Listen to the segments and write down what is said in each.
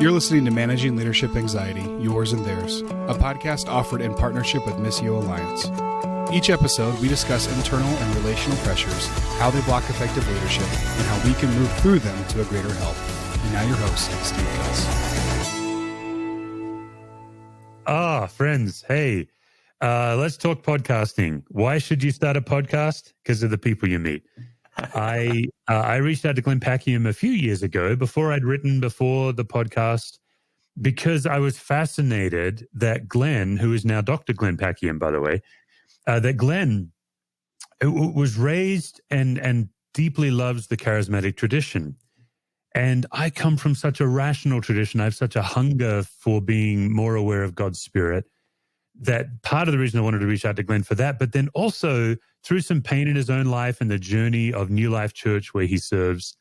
You're listening to Managing Leadership Anxiety, Yours and Theirs, a podcast offered in partnership with Missio Alliance. Each episode, we discuss internal and relational pressures, how they block effective leadership, and how we can move through them to a greater health. And now your host, Steve Cuss. Friends, hey, let's talk podcasting. Why should you start a podcast? Because of the people you meet. I reached out to Glenn Packiam a few years ago before I'd written before the podcast because I was fascinated that Glenn, who is now Dr. Glenn Packiam, by the way, that Glenn was raised and deeply loves the charismatic tradition. And I come from such a rational tradition. I have such a hunger for being more aware of God's Spirit that part of the reason I wanted to reach out to Glenn for that, but then also through some pain in his own life and the journey of New Life Church where he serves,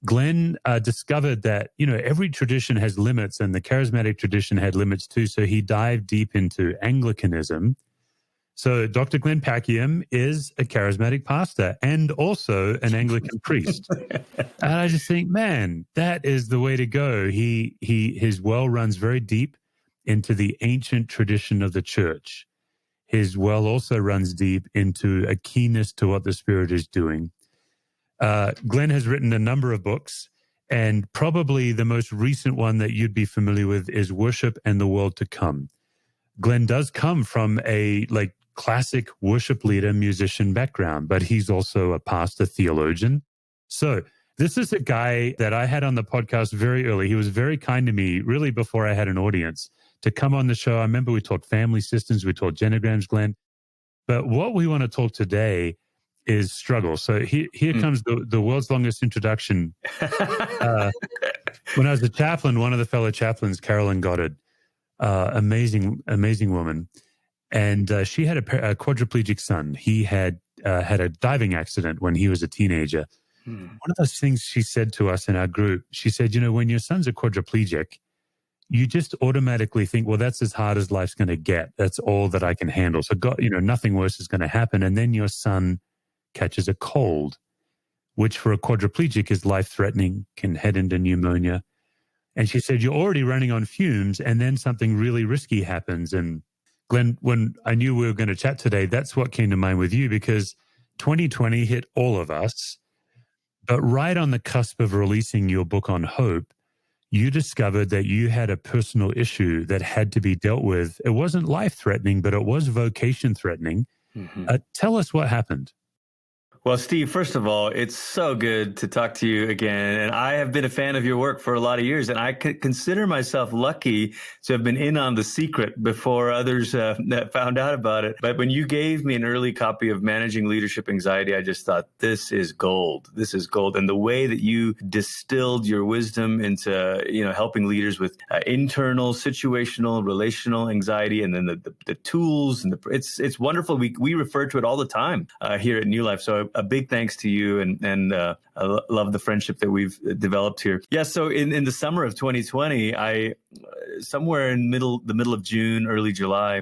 Glenn discovered that, every tradition has limits and the charismatic tradition had limits too. So he dived deep into Anglicanism. So Dr. Glenn Packiam is a charismatic pastor and also an Anglican priest. And I just think, man, that is the way to go. His well runs very deep into the ancient tradition of the church. His well also runs deep into a keenness to what the Spirit is doing. Glenn has written a number of books, and probably the most recent one that you'd be familiar with is Worship and the World to Come. Glenn does come from a classic worship leader, musician background, but he's also a pastor, theologian. So this is a guy that I had on the podcast very early. He was very kind to me, really before I had an audience, to come on the show. I remember we talked family systems, we talked genograms, Glenn. But what we want to talk today is struggle. So here comes the world's longest introduction. When I was a chaplain, one of the fellow chaplains, Carolyn Goddard, amazing woman, and she had a quadriplegic son. He had a diving accident when he was a teenager. One of those things she said to us in our group, she said, when your son's a quadriplegic, you just automatically think, well, that's as hard as life's going to get. That's all that I can handle. So God, nothing worse is going to happen. And then your son catches a cold, which for a quadriplegic is life-threatening, can head into pneumonia. And she said, you're already running on fumes, and then something really risky happens. And Glenn, when I knew we were going to chat today, that's what came to mind with you, because 2020 hit all of us. But right on the cusp of releasing your book on hope, you discovered that you had a personal issue that had to be dealt with. It wasn't life-threatening, but it was vocation-threatening. Tell us what happened. Well, Steve, first of all, it's so good to talk to you again. And I have been a fan of your work for a lot of years, and I consider myself lucky to have been in on the secret before others that found out about it. But when you gave me an early copy of Managing Leadership Anxiety, I just thought, this is gold. This is gold. And the way that you distilled your wisdom into, helping leaders with internal, situational, relational anxiety, and then the tools, and it's wonderful. We refer to it all the time here at New Life. So a big thanks to you, and I love the friendship that we've developed here. Yeah, so in the summer of 2020, somewhere in the middle of June, early July,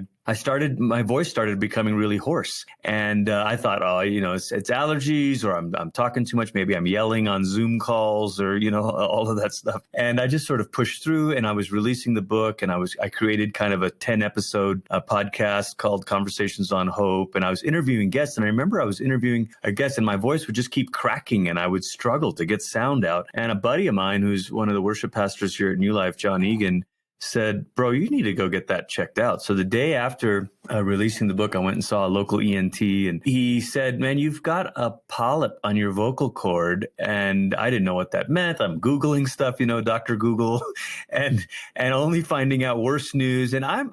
my voice started becoming really hoarse. And I thought, it's allergies, or I'm talking too much. Maybe I'm yelling on Zoom calls, or, all of that stuff. And I just sort of pushed through, and I was releasing the book, and I created kind of a 10-episode podcast called Conversations on Hope. And I was interviewing guests. And I remember I was interviewing a guest, and my voice would just keep cracking, and I would struggle to get sound out. And a buddy of mine, who's one of the worship pastors here at New Life, Jon Egan, said, bro, you need to go get that checked out. So the day after releasing the book, I went and saw a local ENT, and he said, man, you've got a polyp on your vocal cord. And I didn't know what that meant. I'm Googling stuff, Dr. Google, and only finding out worse news. And I'm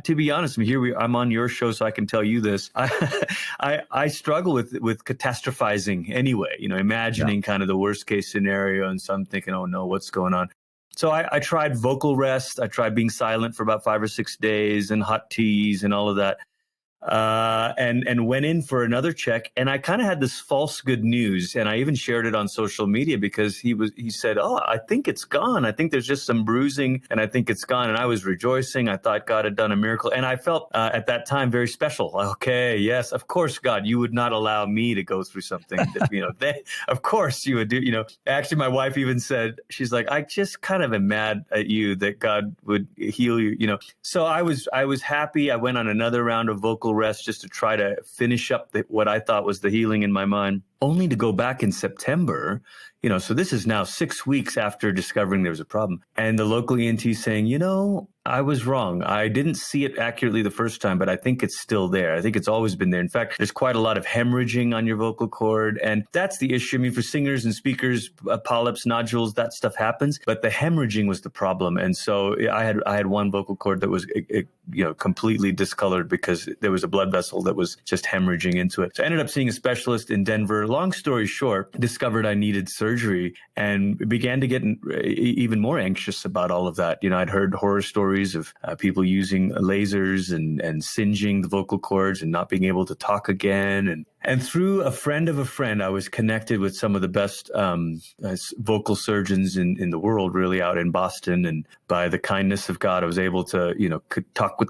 to be honest, I'm on your show, so I can tell you this. I struggle with catastrophizing anyway, imagining kind of the worst case scenario. And so I'm thinking, oh no, what's going on? So I tried vocal rest. I tried being silent for about 5 or 6 days, and hot teas and all of that. and went in for another check. And I kind of had this false good news, and I even shared it on social media because he said, "Oh, I think it's gone. I think there's just some bruising, and I think it's gone." And I was rejoicing. I thought God had done a miracle, and I felt at that time very special. Okay, yes, of course, God, you would not allow me to go through something that of course you would do. Actually, my wife even said, she's like, "I just kind of am mad at you that God would heal you." So I was happy. I went on another round of vocal rest just to try to finish up what I thought was the healing in my mind, only to go back in September. So this is now 6 weeks after discovering there was a problem. And the local ENT saying, I was wrong. I didn't see it accurately the first time, but I think it's still there. I think it's always been there. In fact, there's quite a lot of hemorrhaging on your vocal cord. And that's the issue. I mean, for singers and speakers, polyps, nodules, that stuff happens. But the hemorrhaging was the problem. And so I had one vocal cord that was completely discolored because there was a blood vessel that was just hemorrhaging into it. So I ended up seeing a specialist in Denver. Long story short, discovered I needed surgery and began to get even more anxious about all of that. I'd heard horror stories of people using lasers and singeing the vocal cords and not being able to talk again. And through a friend of a friend, I was connected with some of the best vocal surgeons in the world, really, out in Boston. And by the kindness of God, I was able to,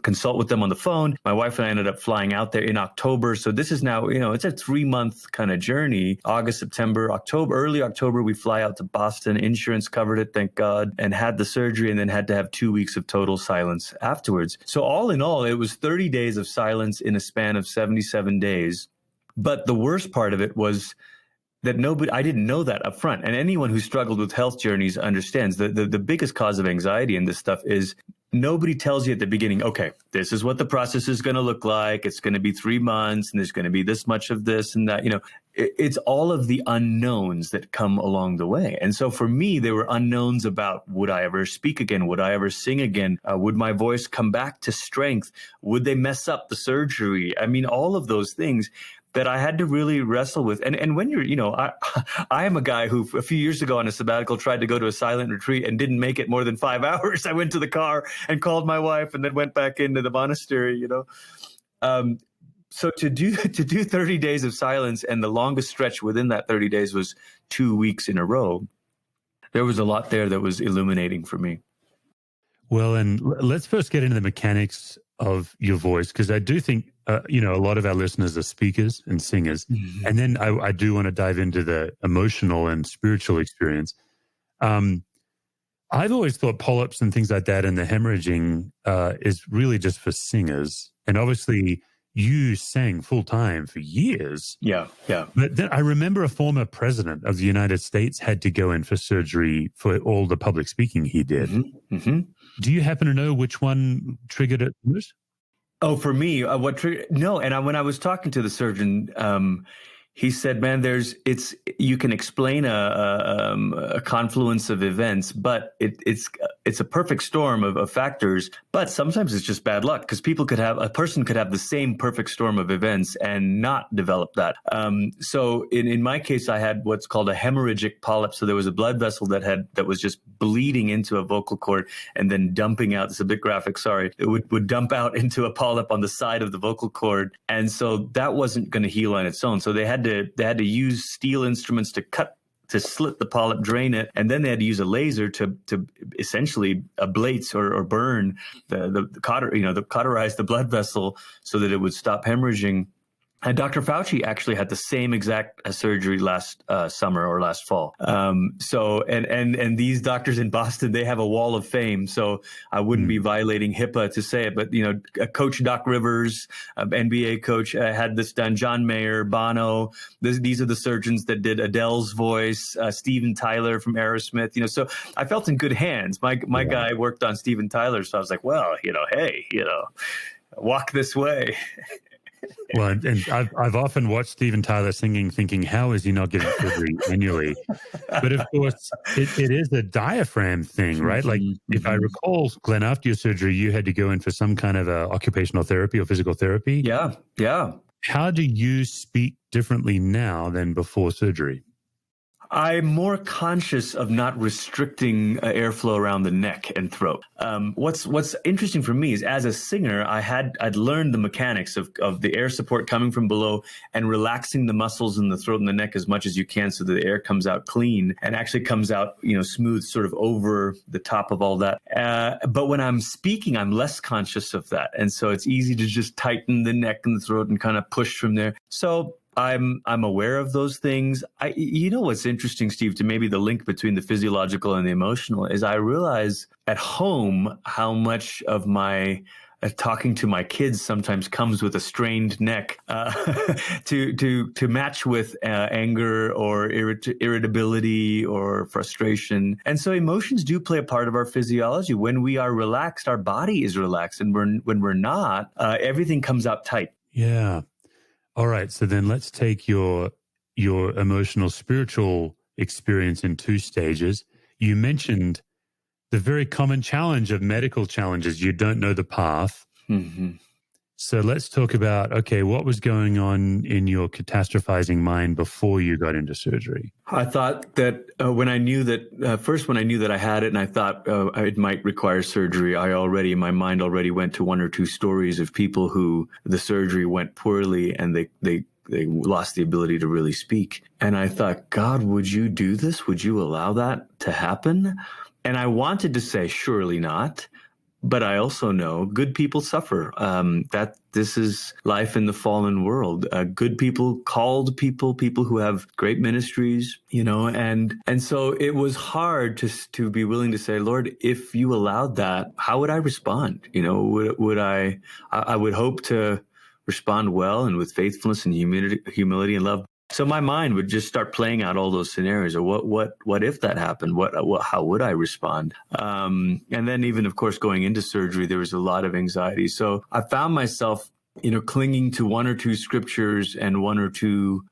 consult with them on the phone. My wife and I ended up flying out there in October. So this is now, it's a 3-month kind of journey. August, September, October, early October, we fly out to Boston. Insurance covered it, thank God, and had the surgery and then had to have 2 weeks of total silence afterwards. So all in all, it was 30 days of silence in a span of 77 days. But the worst part of it was that I didn't know that up front. And anyone who struggled with health journeys understands that the biggest cause of anxiety in this stuff is nobody tells you at the beginning, okay, this is what the process is going to look like. It's going to be 3 months and there's going to be this much of this and that. It's all of the unknowns that come along the way. And so for me, there were unknowns about, would I ever speak again? Would I ever sing again? Would my voice come back to strength? Would they mess up the surgery? I mean, all of those things that I had to really wrestle with. And when you're, I am a guy who a few years ago on a sabbatical tried to go to a silent retreat and didn't make it more than 5 hours. I went to the car and called my wife and then went back into the monastery, So to do 30 days of silence, and the longest stretch within that 30 days was 2 weeks in a row, there was a lot there that was illuminating for me. Well, and let's first get into the mechanics of your voice, because I do think, a lot of our listeners are speakers and singers. Mm-hmm. And then I do want to dive into the emotional and spiritual experience. I've always thought polyps and things like that and the hemorrhaging is really just for singers. And obviously you sang full time for years. Yeah. But then I remember a former president of the United States had to go in for surgery for all the public speaking he did. Mm-hmm. Mm-hmm. Do you happen to know which one triggered it most? Oh, for me, no. And when I was talking to the surgeon, he said, "Man, you can explain a confluence of events, but it's a perfect storm of factors. But sometimes it's just bad luck because a person could have the same perfect storm of events and not develop that. So in my case, I had what's called a hemorrhagic polyp. So there was a blood vessel that was just bleeding into a vocal cord and then dumping out. It's a bit graphic, sorry. It would dump out into a polyp on the side of the vocal cord, and so that wasn't going to heal on its own. So they had to use steel instruments to slit the polyp, drain it, and then they had to use a laser to essentially ablate or burn cauterize the blood vessel so that it would stop hemorrhaging. And Dr. Fauci actually had the same exact surgery last summer or last fall. So these doctors in Boston, they have a wall of fame. So I wouldn't be violating HIPAA to say it, but Coach Doc Rivers, NBA coach, had this done. John Mayer, Bono. These are the surgeons that did Adele's voice. Steven Tyler from Aerosmith. So I felt in good hands. My guy worked on Steven Tyler, so I was like, well, hey, walk this way. Well, and I've often watched Steven Tyler singing thinking, how is he not getting surgery annually? But of course, it is a diaphragm thing, right? Like if I recall, Glenn, after your surgery, you had to go in for some kind of occupational therapy or physical therapy. Yeah. How do you speak differently now than before surgery? I'm more conscious of not restricting airflow around the neck and throat. What's interesting for me is, as a singer, I'd learned the mechanics of the air support coming from below and relaxing the muscles in the throat and the neck as much as you can, so that the air comes out clean and actually comes out, smooth, sort of over the top of all that. But when I'm speaking, I'm less conscious of that, and so it's easy to just tighten the neck and the throat and kind of push from there. So I'm aware of those things. What's interesting, Steve, to maybe the link between the physiological and the emotional is I realize at home how much of my talking to my kids sometimes comes with a strained neck to match with anger or irritability or frustration. And so emotions do play a part of our physiology. When we are relaxed, our body is relaxed. And when we're not, everything comes out tight. Yeah. All right, so then let's take your emotional, spiritual experience in two stages. You mentioned the very common challenge of medical challenges. You don't know the path. Mm-hmm. So let's talk about, okay, what was going on in your catastrophizing mind before you got into surgery? I thought that when I knew that I had it and I thought it might require surgery, my mind already went to one or two stories of people who the surgery went poorly and they lost the ability to really speak. And I thought, God, would you do this? Would you allow that to happen? And I wanted to say, surely not. But I also know good people suffer, that this is life in the fallen world. Good people, called people who have great ministries, and so it was hard to be willing to say, Lord, if you allowed that, how would I respond? Would I would hope to respond well and with faithfulness and humility and love. So my mind would just start playing out all those scenarios. Or what if that happened? How would I respond? And then even, of course, going into surgery, there was a lot of anxiety. So I found myself, clinging to one or two scriptures and one or two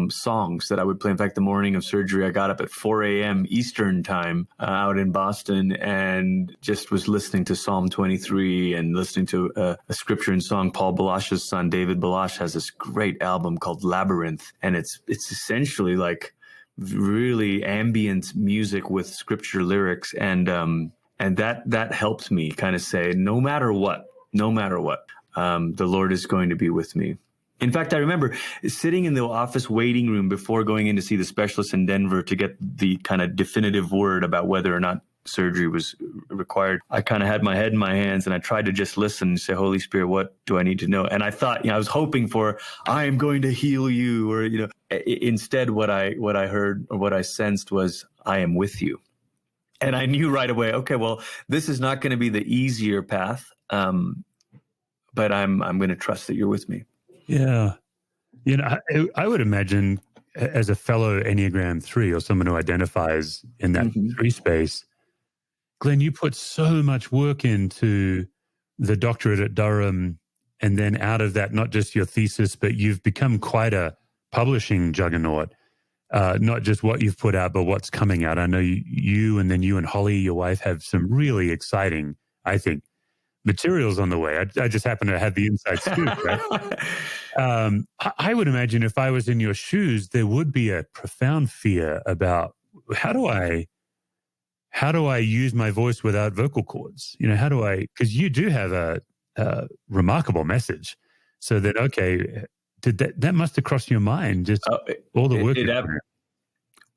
songs that I would play. In fact, the morning of surgery, I got up at 4 a.m. Eastern time out in Boston and just was listening to Psalm 23 and listening to a scripture and song. Paul Baloche's son, David Baloche, has this great album called Labyrinth. And it's essentially like really ambient music with scripture lyrics. And that helped me kind of say, no matter what, the Lord is going to be with me. In fact, I remember sitting in the office waiting room before going in to see the specialist in Denver to get the kind of definitive word about whether or not surgery was required. I kind of had my head in my hands and I tried to just listen and say, Holy Spirit, what do I need to know? And I thought, I was hoping for, I am going to heal you, or, instead what I heard or what I sensed was, I am with you. And I knew right away, okay, well, this is not going to be the easier path. But I'm going to trust that you're with me. Yeah. I would imagine as a fellow Enneagram 3 or someone who identifies in that 3 space, Glenn, you put so much work into the doctorate at Durham, and then out of that, not just your thesis, but you've become quite a publishing juggernaut. Not just what you've put out, but what's coming out. I know you and Holly, your wife, have some really exciting, I think, materials on the way. I just happen to have the inside scoop, right? I would imagine if I was in your shoes, there would be a profound fear about how do I use my voice without vocal cords? Because you do have a remarkable message. So that, okay, that must have crossed your mind, just all the work.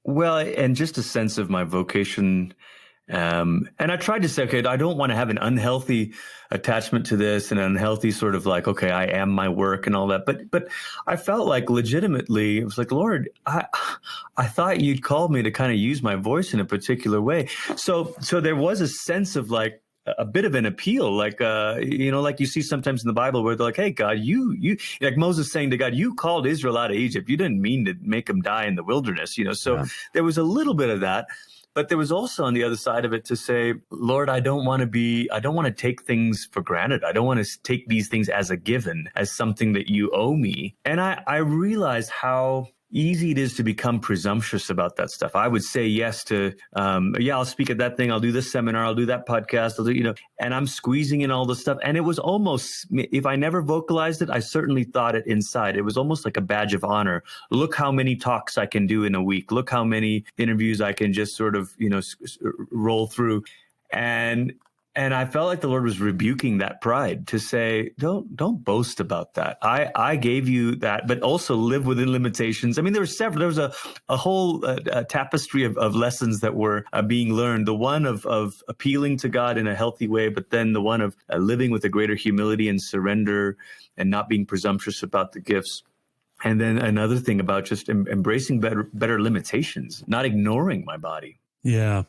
Well, and just a sense of my vocation. And I tried to say, okay, I don't want to have an unhealthy attachment to this and an unhealthy sort of like, okay, I am my work and all that. But I felt like legitimately, it was like, Lord, I thought you'd called me to kind of use my voice in a particular way. So there was a sense of like a bit of an appeal, like, like you see sometimes in the Bible where they're like, hey, God, you like Moses saying to God, you called Israel out of Egypt. You didn't mean to make them die in the wilderness, So there was a little bit of that. But there was also on the other side of it to say, Lord, I don't want to take things for granted. I don't want to take these things as a given, as something that you owe me. And I realized how, easy it is to become presumptuous about that stuff. I would say yes to, I'll speak at that thing. I'll do this seminar. I'll do that podcast. I'll do, and I'm squeezing in all the stuff. And it was almost, if I never vocalized it, I certainly thought it inside. It was almost like a badge of honor. Look how many talks I can do in a week. Look how many interviews I can just sort of, roll through. And I felt like the Lord was rebuking that pride to say, don't boast about that. I gave you that, but also live within limitations. I mean, there was a whole tapestry of lessons that were being learned. The one of appealing to God in a healthy way, but then the one of living with a greater humility and surrender and not being presumptuous about the gifts. And then another thing about just embracing better limitations, not ignoring my body. Yeah.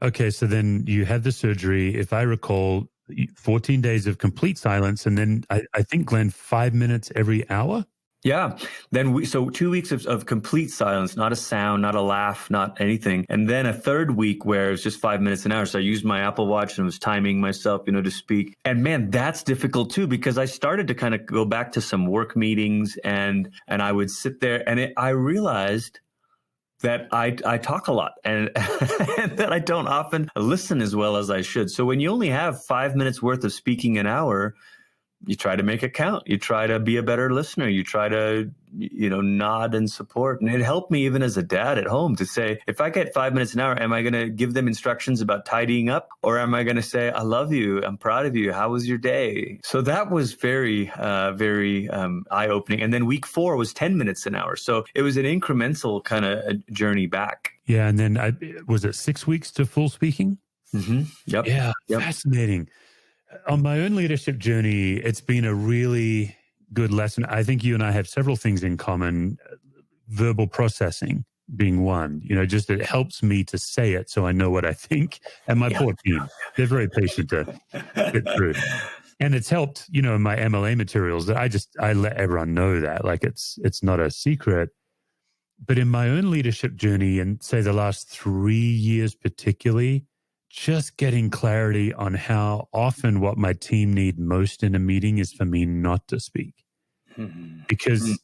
Okay, so then you had the surgery, if I recall, 14 days of complete silence, and then I think, Glenn, 5 minutes every hour? Yeah. Then so 2 weeks of complete silence, not a sound, not a laugh, not anything. And then a third week where it was just 5 minutes an hour. So I used my Apple Watch and was timing myself, to speak. And man, that's difficult too, because I started to kind of go back to some work meetings and I would sit there and I realized that I talk a lot and, and that I don't often listen as well as I should. So when you only have 5 minutes worth of speaking an hour, you try to make it count. You try to be a better listener. You try to, nod and support. And it helped me even as a dad at home to say, if I get 5 minutes an hour, am I going to give them instructions about tidying up? Or am I going to say, I love you. I'm proud of you. How was your day? So that was very, very eye-opening. And then week 4 was 10 minutes an hour. So it was an incremental kind of journey back. Yeah. And then was it 6 weeks to full speaking? Mm-hmm. Yep. Yeah. Yep. Fascinating. On my own leadership journey, it's been a really good lesson. I think you and I have several things in common, verbal processing being one. Just it helps me to say it so I know what I think. And my poor team, they're very patient to get through. And it's helped, in my MLA materials that I let everyone know that, like it's not a secret. But in my own leadership journey, and say the last 3 years particularly, just getting clarity on how often what my team need most in a meeting is for me not to speak. Mm-hmm. Because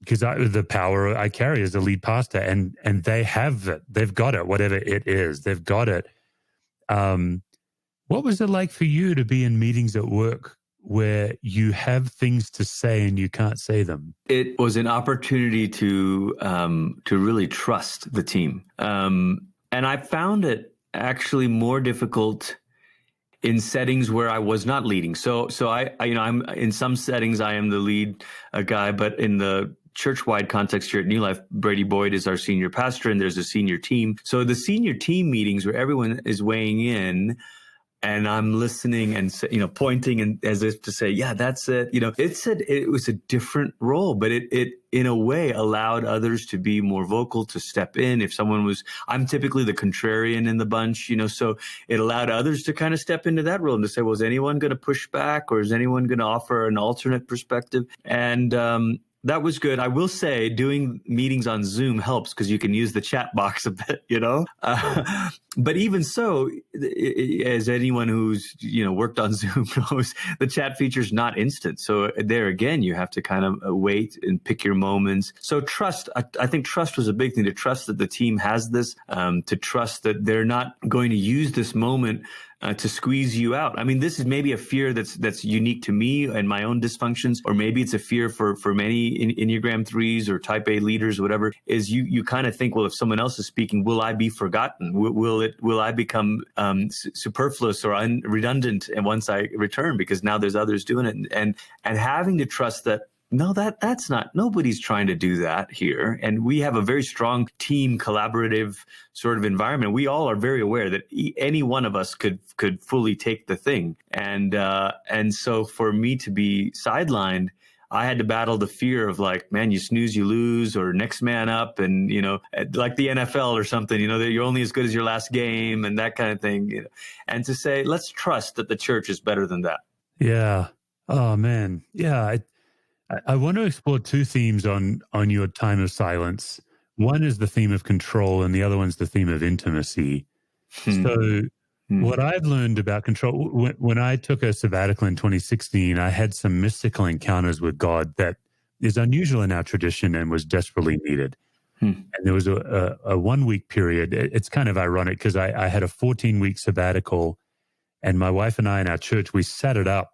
the power I carry as a lead pastor, and they have it. They've got it, whatever it is. They've got it. What was it like for you to be in meetings at work where you have things to say and you can't say them? It was an opportunity to really trust the team. And I found it actually more difficult in settings where I was not leading. So I'm in some settings I am the lead guy, but in the church-wide context here at New Life, Brady Boyd is our senior pastor, and there's a senior team. So the senior team meetings where everyone is weighing in, and I'm listening and pointing and as if to say, yeah, that's it. It was a different role, but it in a way allowed others to be more vocal, to step in. If someone I'm typically the contrarian in the bunch, so it allowed others to kind of step into that role and to say, well, is anyone going to push back, or is anyone going to offer an alternate perspective? And that was good. I will say doing meetings on Zoom helps because you can use the chat box a bit, but even so, as anyone who's, worked on Zoom knows, the chat feature is not instant. So there again, you have to kind of wait and pick your moments. So trust, I think trust was a big thing, to trust that the team has this, to trust that they're not going to use this moment to squeeze you out. I mean, this is maybe a fear that's unique to me and my own dysfunctions, or maybe it's a fear for many Enneagram 3s or type A leaders, whatever, is you kind of think, well, if someone else is speaking, will I be forgotten? Will I become superfluous or redundant and once I return, because now there's others doing it, and having to trust that, no, that's not, nobody's trying to do that here. And we have a very strong team collaborative sort of environment. We all are very aware that any one of us could fully take the thing. And so for me to be sidelined, I had to battle the fear of like, man, you snooze, you lose, or next man up. And, like the NFL or something, that you're only as good as your last game and that kind of thing. And to say, let's trust that the church is better than that. Yeah. Oh, man. Yeah. I want to explore two themes on your time of silence. One is the theme of control, and the other one's the theme of intimacy. So what I've learned about control, when I took a sabbatical in 2016, I had some mystical encounters with God that is unusual in our tradition and was desperately needed. And there was a 1 week period. It's kind of ironic because I had a 14-week sabbatical, and my wife and I in our church, we set it up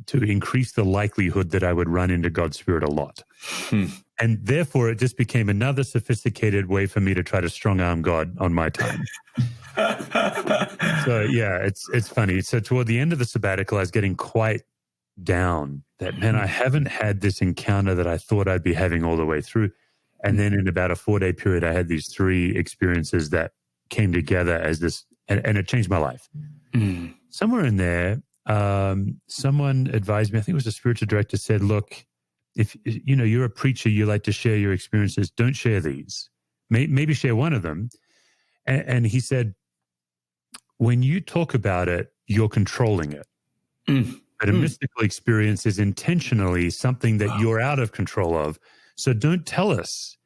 to increase the likelihood that I would run into God's Spirit a lot. And therefore, it just became another sophisticated way for me to try to strong arm God on my time. So yeah, it's funny. So toward the end of the sabbatical, I was getting quite down that, man, I haven't had this encounter that I thought I'd be having all the way through. And then in about a 4-day period, I had these 3 experiences that came together as this, and it changed my life. Somewhere in there, someone advised me, I think it was a spiritual director, said, look, if you're a preacher, you like to share your experiences, don't share these. Maybe share one of them. And he said, when you talk about it, you're controlling it. But a mystical experience is intentionally something that you're out of control of. So don't tell us.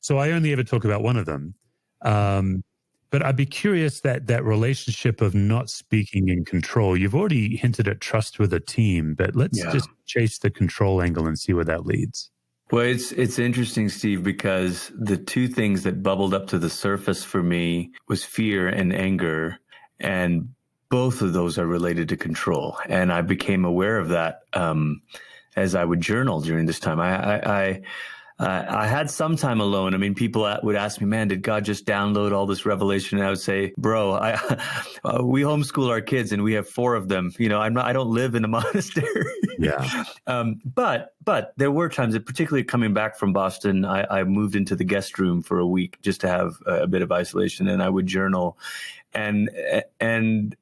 So I only ever talk about one of them. But I'd be curious that relationship of not speaking in control. You've already hinted at trust with a team, but let's just chase the control angle and see where that leads. Well, it's interesting, Steve, because the 2 things that bubbled up to the surface for me was fear and anger, and both of those are related to control. And I became aware of that as I would journal during this time. I had some time alone. I mean, people would ask me, man, did God just download all this revelation? And I would say, bro, we homeschool our kids and we have 4 of them. I don't live in a monastery. Yeah. But there were times that, particularly coming back from Boston, I moved into the guest room for a week just to have a bit of isolation, and I would journal. And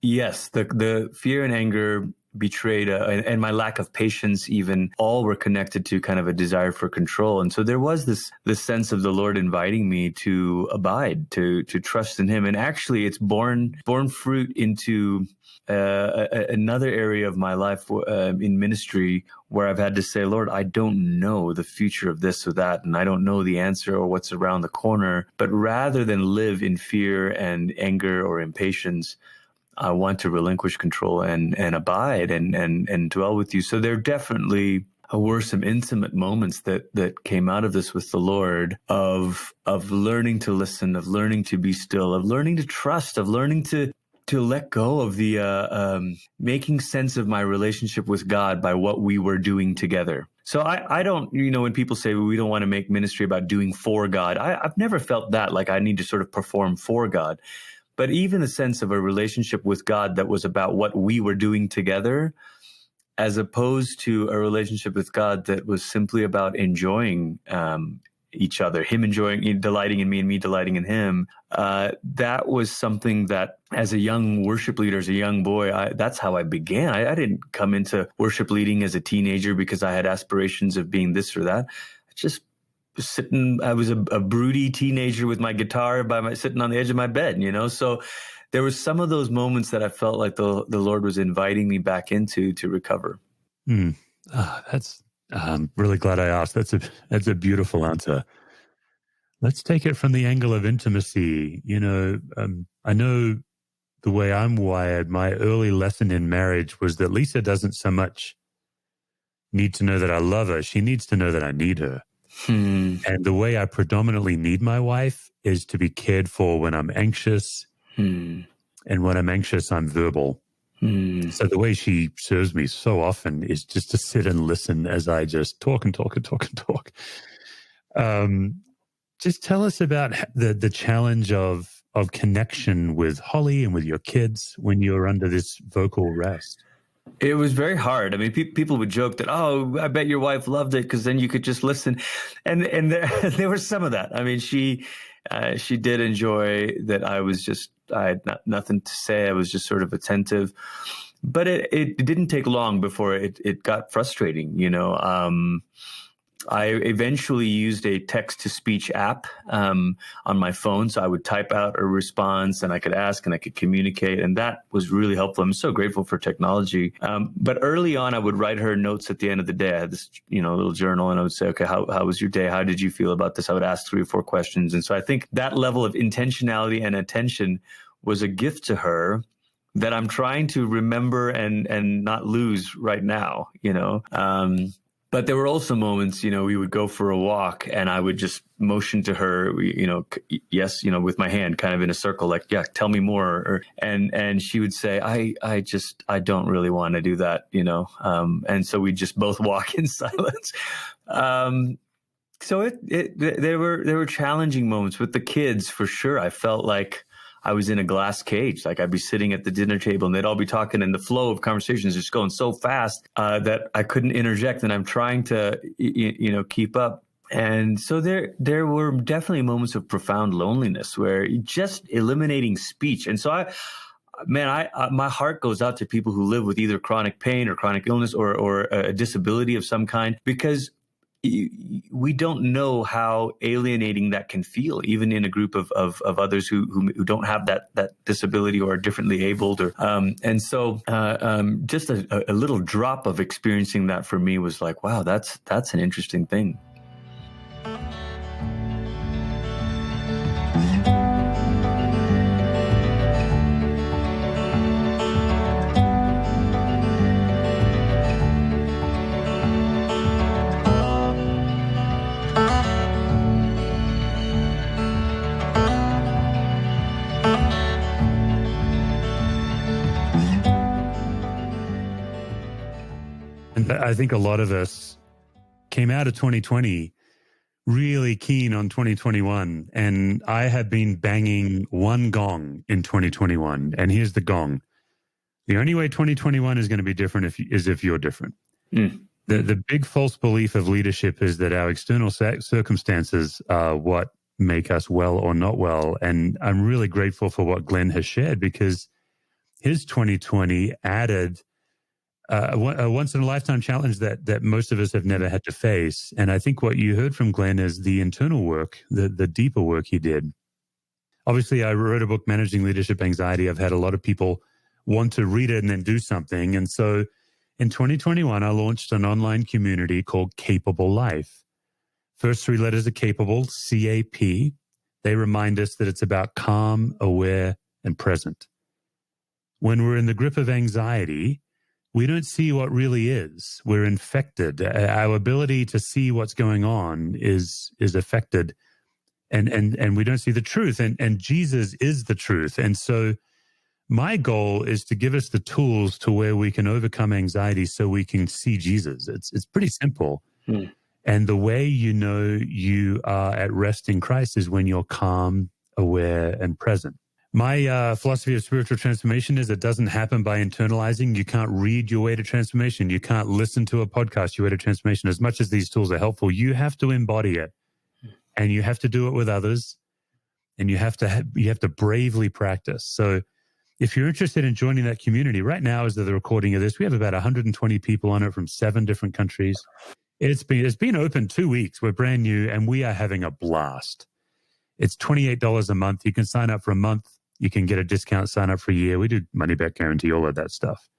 yes, the fear and anger, betrayed, and my lack of patience even, all were connected to kind of a desire for control. And so there was this sense of the Lord inviting me to abide, to trust in him. And actually it's borne fruit into another area of my life in ministry, where I've had to say, Lord, I don't know the future of this or that, and I don't know the answer or what's around the corner. But rather than live in fear and anger or impatience, I want to relinquish control and abide and dwell with you. So there definitely were some intimate moments that came out of this with the Lord, of learning to listen, of learning to be still, of learning to trust, of learning to let go of the making sense of my relationship with God by what we were doing together. So I don't, when people say we don't want to make ministry about doing for God, I've never felt that, like I need to sort of perform for God. But even the sense of a relationship with God that was about what we were doing together, as opposed to a relationship with God that was simply about enjoying each other, him delighting in me and me delighting in him. That was something that, as a young worship leader, as a young boy, that's how I began. I didn't come into worship leading as a teenager because I had aspirations of being this or that. I was a broody teenager with my guitar sitting on the edge of my bed, So there was some of those moments that I felt like the Lord was inviting me back into to recover. I'm really glad I asked. That's a beautiful answer. Let's take it from the angle of intimacy. I know the way I'm wired, my early lesson in marriage was that Lisa doesn't so much need to know that I love her. She needs to know that I need her. And the way I predominantly need my wife is to be cared for when I'm anxious. And when I'm anxious, I'm verbal. So the way she serves me so often is just to sit and listen as I just talk and talk and talk and talk. Just tell us about the challenge of connection with Holly and with your kids when you're under this vocal rest. It was very hard. I mean, people would joke that, oh, I bet your wife loved it because then you could just listen. And there was some of that. I mean, she did enjoy that I had nothing to say. I was just sort of attentive. But it didn't take long before it got frustrating, I eventually used a text-to-speech app on my phone. So I would type out a response and I could ask and I could communicate. And that was really helpful. I'm so grateful for technology. But early on, I would write her notes at the end of the day. I had this, little journal, and I would say, okay, how was your day? How did you feel about this? I would ask 3 or 4 questions. And so I think that level of intentionality and attention was a gift to her that I'm trying to remember and not lose right now, But there were also moments, we would go for a walk and I would just motion to her, yes, with my hand kind of in a circle, like, yeah, tell me more. And she would say, I don't really want to do that, and so we just both walk in silence. So there were challenging moments with the kids for sure. I felt like I was in a glass cage. Like I'd be sitting at the dinner table and they'd all be talking and the flow of conversations just going so fast that I couldn't interject, and I'm trying to, keep up. And so there were definitely moments of profound loneliness where just eliminating speech. And so my heart goes out to people who live with either chronic pain or chronic illness or a disability of some kind, because we don't know how alienating that can feel, even in a group of others who don't have that disability or are differently abled. And so just a little drop of experiencing that for me was like, wow, that's an interesting thing. I think a lot of us came out of 2020 really keen on 2021, and I have been banging one gong in 2021, and here's the gong. The only way 2021 is going to be different is if you're different. The big false belief of leadership is that our external circumstances are what make us well or not well, and I'm really grateful for what Glenn has shared, because his 2020 added a once-in-a-lifetime challenge that most of us have never had to face. And I think what you heard from Glenn is the internal work, the deeper work he did. Obviously, I wrote a book, Managing Leadership Anxiety. I've had a lot of people want to read it and then do something. And so in 2021, I launched an online community called Capable Life. First three letters are capable, CAP. They remind us that it's about calm, aware, and present. When we're in the grip of anxiety, we don't see what really is. We're infected. Our ability to see what's going on is affected, and we don't see the truth. And Jesus is the truth. And so my goal is to give us the tools to where we can overcome anxiety so we can see Jesus. It's pretty simple. And the way you know you are at rest in Christ is when you're calm, aware, and present. My philosophy of spiritual transformation is it doesn't happen by internalizing. You can't read your way to transformation. You can't listen to a podcast your way to transformation. As much as these tools are helpful, you have to embody it, and you have to do it with others, and you have to bravely practice. So if you're interested in joining that community, right now as of the recording of this, we have about 120 people on it from 7 different countries. It's been open 2 weeks. We're brand new, and we are having a blast. It's $28 a month. You can sign up for a month. You can get a discount, sign up for a year. We do money back guarantee, all of that stuff.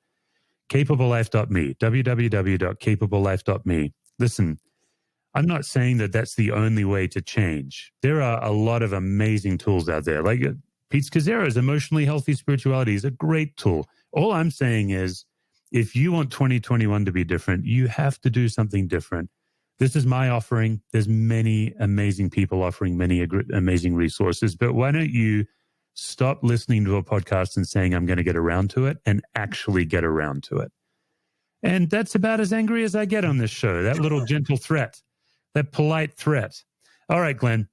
CapableLife.me, www.capablelife.me. Listen, I'm not saying that that's the only way to change. There are a lot of amazing tools out there. Like Pete Scazzero's Emotionally Healthy Spirituality is a great tool. All I'm saying is, if you want 2021 to be different, you have to do something different. This is my offering. There's many amazing people offering many amazing resources, but why don't you stop listening to a podcast and saying, I'm going to get around to it, and actually get around to it. And that's about as angry as I get on this show, that little gentle threat, that polite threat. All right, Glenn,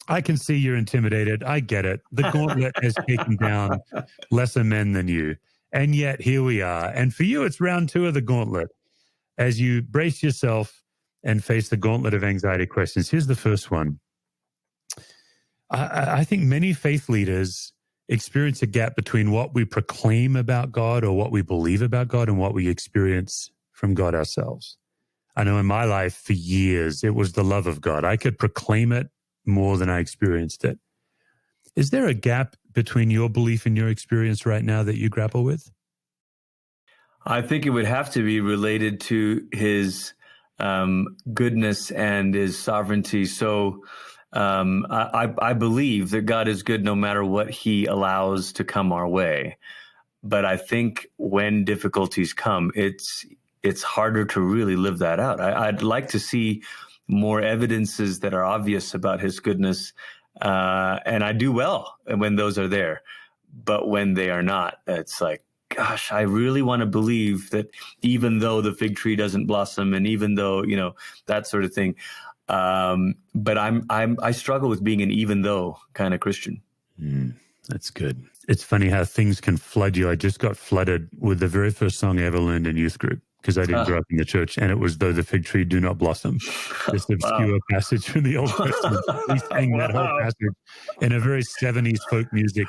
I can see you're intimidated. I get it. The gauntlet has taken down lesser men than you. And yet here we are. And for you, it's round 2 of the gauntlet. As you brace yourself and face the gauntlet of anxiety questions, here's the first one. I think many faith leaders experience a gap between what we proclaim about God or what we believe about God and what we experience from God ourselves. I know in my life for years, it was the love of God. I could proclaim it more than I experienced it. Is there a gap between your belief and your experience right now that you grapple with? I think it would have to be related to his goodness and his sovereignty. So I believe that God is good no matter what he allows to come our way. But I think when difficulties come, it's harder to really live that out. I'd like to see more evidences that are obvious about his goodness. And I do well when those are there. But when they are not, it's like, gosh, I really want to believe that even though the fig tree doesn't blossom and even though, that sort of thing. But I struggle with being an even though kind of Christian. That's good. It's funny how things can flood you. I just got flooded with the very first song I ever learned in youth group because I didn't grow up in the church, and it was "Though the fig tree do not blossom," this obscure passage from the Old Testament. We sang that whole passage in a very 70s folk music,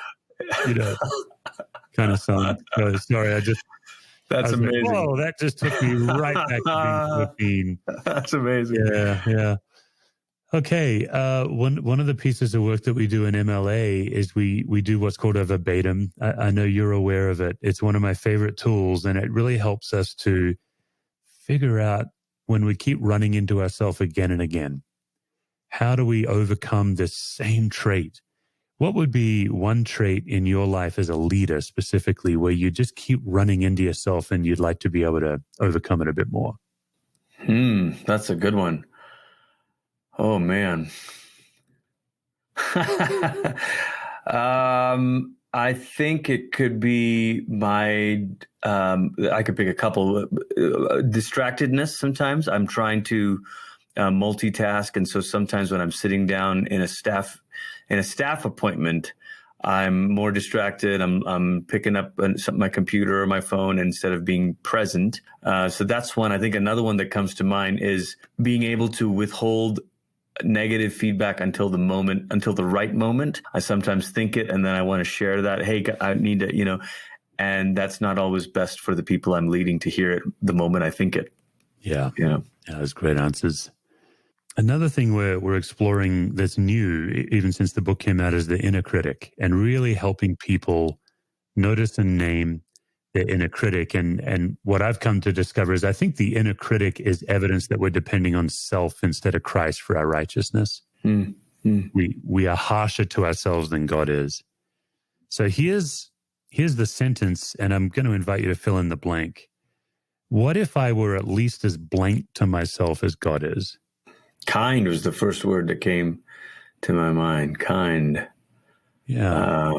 kind of song. So, sorry, That's amazing. Like, whoa, that just took me right back to being 14. That's amazing. Yeah. Okay, one of the pieces of work that we do in MLA is we do what's called a verbatim. I know you're aware of it. It's one of my favorite tools, and it really helps us to figure out when we keep running into ourselves again and again, how do we overcome this same trait? What would be one trait in your life as a leader specifically where you just keep running into yourself and you'd like to be able to overcome it a bit more? That's a good one. Oh, man. I think it could be I could pick a couple. Distractedness sometimes. I'm trying to multitask. And so sometimes when I'm sitting down in a staff appointment, I'm more distracted. I'm picking up my computer or my phone instead of being present. So that's one. I think another one that comes to mind is being able to withhold negative feedback until the right moment. I sometimes think it and then I want to share that. Hey, I need to, and that's not always best for the people I'm leading to hear it the moment I think it. Yeah. Yeah, those great answers. Another thing we're exploring that's new, even since the book came out, is the inner critic, and really helping people notice and name their inner critic. And what I've come to discover is I think the inner critic is evidence that we're depending on self instead of Christ for our righteousness. We are harsher to ourselves than God is. So here's the sentence, and I'm going to invite you to fill in the blank. What if I were at least as blank to myself as God is? Kind was the first word that came to my mind. Kind. Yeah.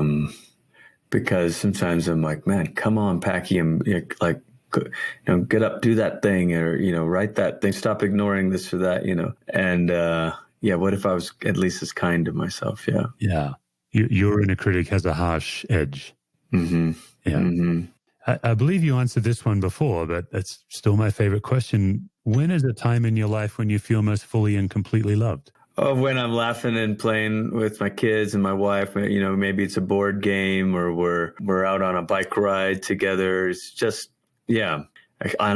Because sometimes I'm like, man, come on, Packiam, like, get up, do that thing, or, write that thing, stop ignoring this or that, and, what if I was at least as kind to myself? Yeah. Yeah. Your inner critic has a harsh edge. Mm-hmm. Yeah. Mm-hmm. I believe you answered this one before, but that's still my favorite question. When is a time in your life when you feel most fully and completely loved? Oh, when I'm laughing and playing with my kids and my wife, maybe it's a board game or we're out on a bike ride together. It's just, on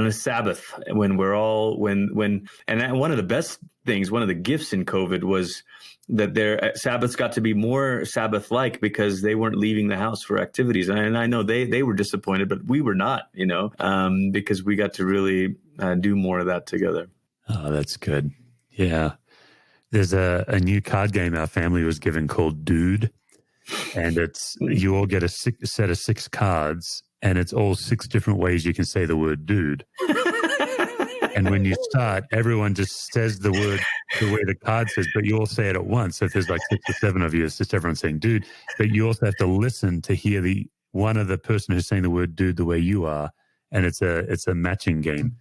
a Sabbath when we're all, and one of the best things, one of the gifts in COVID was that their Sabbaths got to be more Sabbath-like because they weren't leaving the house for activities. And I know they were disappointed, but we were not, because we got to really do more of that together. Oh, that's good. Yeah. There's a new card game our family was given called Dude. And you all get a set of 6 cards, and it's all 6 different ways you can say the word dude. And when you start, everyone just says the word the way the card says, but you all say it at once. So if there's like 6 or 7 of you, it's just everyone saying dude. But you also have to listen to hear one of the person who's saying the word dude the way you are. And it's a matching game.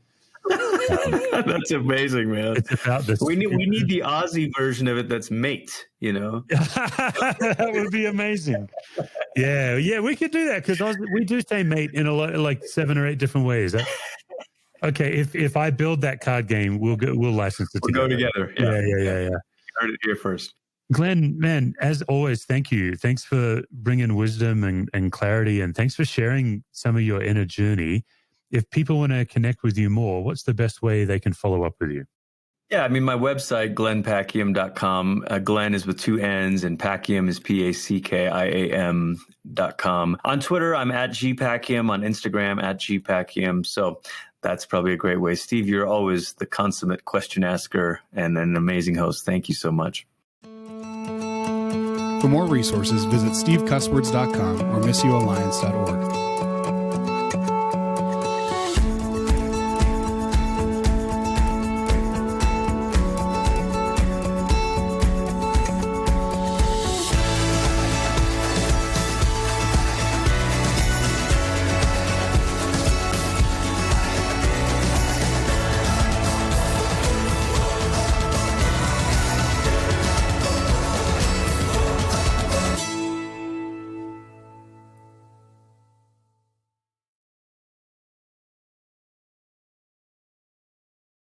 That's amazing, man. It's about this. We need the Aussie version of it that's mate, That would be amazing. Yeah, we could do that because we do say mate in a lot, like 7 or 8 different ways. Okay, if I build that card game, we'll license it together. We'll go together. Yeah. You heard it here first. Glenn, man, as always, thank you. Thanks for bringing wisdom and clarity, and thanks for sharing some of your inner journey. If people want to connect with you more, what's the best way they can follow up with you? Yeah, my website, glennpackiam.com. Glenn is with 2 N's, and Packiam is PACKIAM.com. On Twitter, I'm at GPackiam. On Instagram, at GPackiam. So that's probably a great way. Steve, you're always the consummate question asker and an amazing host. Thank you so much. For more resources, visit stevecusswords.com or missioalliance.org.